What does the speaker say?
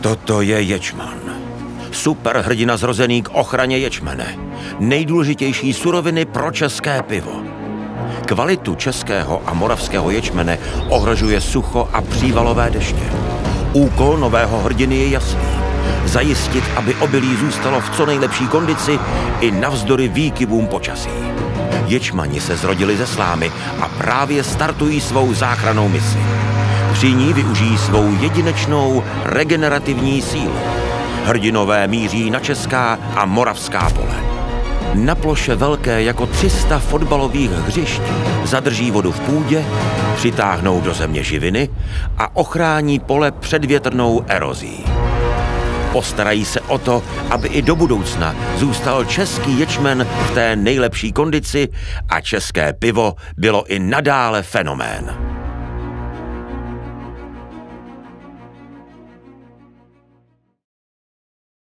Toto je ječman. Superhrdina zrozený k ochraně ječmene. Nejdůležitější suroviny pro české pivo. Kvalitu českého a moravského ječmene ohrožuje sucho a přívalové deště. Úkol nového hrdiny je jasný. Zajistit, aby obilí zůstalo v co nejlepší kondici i navzdory výkyvům počasí. Ječmani se zrodili ze slámy a právě startují svou záchrannou misi. Při ní využijí svou jedinečnou regenerativní sílu. Hrdinové míří na česká a moravská pole. Na ploše velké jako 300 fotbalových hřišť zadrží vodu v půdě, přitáhnou do země živiny a ochrání pole před větrnou erozí. Postarají se o to, aby i do budoucna zůstal český ječmen v té nejlepší kondici a české pivo bylo i nadále fenomén.